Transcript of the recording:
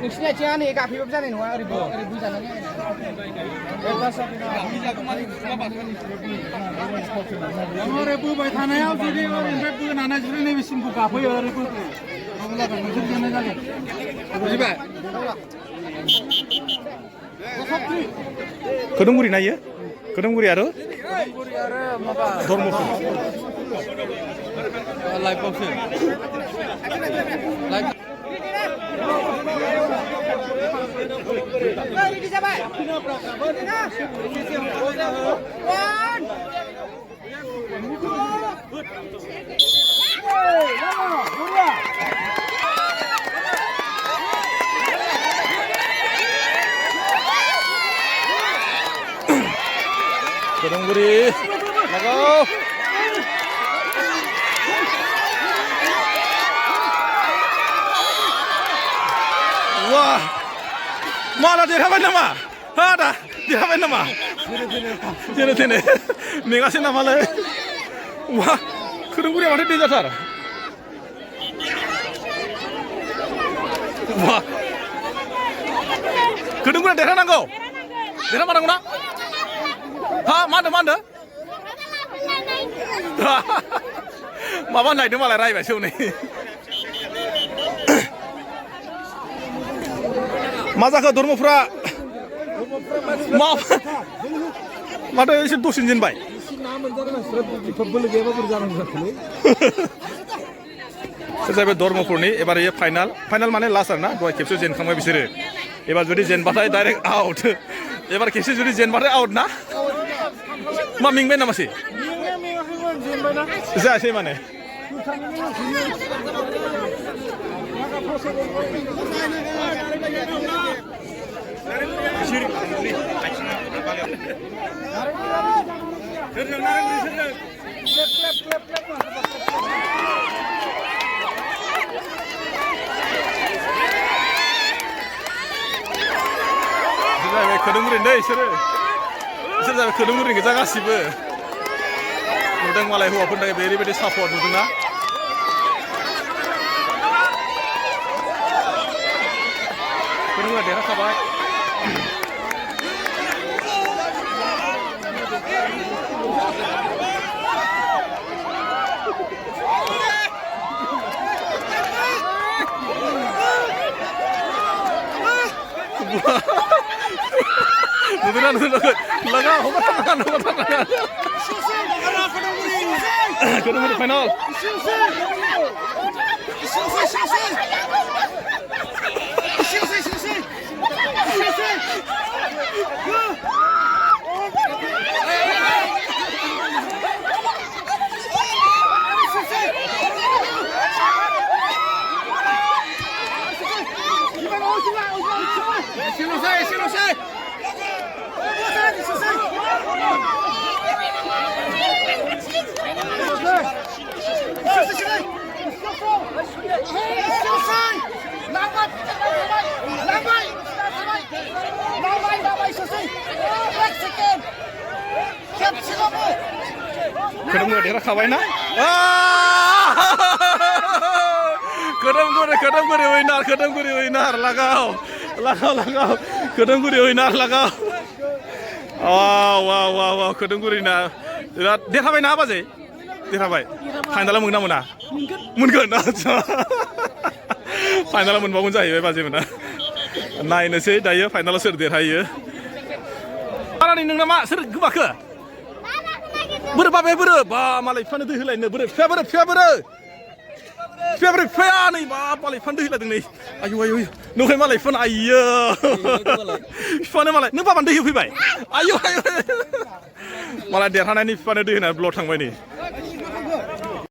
नोंसिनि आथिङा नै गाफेबाबो जानाय नङा ओरैबो जानानै ओरै बोबाय थानायाव जुदि ओरैनिफ्राय बोनानै जुदि नैबेसिमखौ गाफैयो ओरै बोदो जागोन नोंसोर जेननाय जागोन बुजिबाय खोदोमगुरि नायो खोदोमगुरि आरो माबा धर्मपुर लाइफआवसो रेडि जाबाय खोदोमगुरि लगाव wah malah dirhaban nama ada dirhaban nama tene mengasih nama le wah Kedungguri ada di dasar wah Kedungguri daerah nanggo daerah mana guna ha mana माबा नायदों मालाय रायबायसो नै मा जाखो धर्मफ्रा माथो एसे दसेनो जेनबाय जाहैबाय धर्मपुरनि एबार इयो फाइनाल माने लास्ट आरो ना दहाय खेबसे जेनखांबाय बिसोरो एबार जुदि जेनबाथाय डाइरेक्ट आउट एबार खेबसे जुदि जेनबाथाय आउट ना मा मेंबाय नामासै जायासै माने जाहैबाय खोदोमगुरि दै बिसोर जाहैबाय खोदोमगुरि गोजा गासिबो नुदों मालाय हौवाफोरनि थाखाय ओरैबायदि सापर्ट नुदोंना खोदोमगुरिया देरहाखाबाय लगाओ Kedungguri final Kedungguri देरहाखाबाय ना Kedungguri winner लगाओ Kedungguri winner लगाओ wow Kedungguri ना देरहाबाय ना बाजै देरहाबाय फाइनालाव मोना मोनगोन फाइनालाव मोनबावगोन जाहैबाय बाजैमोना नायनोसै दायो फाइनालाव सोर देरहायो आरानि नोंना मा सोर गोबाखो बोरो बाबाया बोरो बा मालाय बिफानो दै होलायनो बोरो बिफाया नै बा मालाय बिफानो दै होलायदों नै आयु नुखाय मालाय बिफानो आइयो बिफानो मालाय नों बाबानो दै होफैबाय आयु मालाय देरहानायनि बिफानो दै होनानै ब्लड थांबाय नै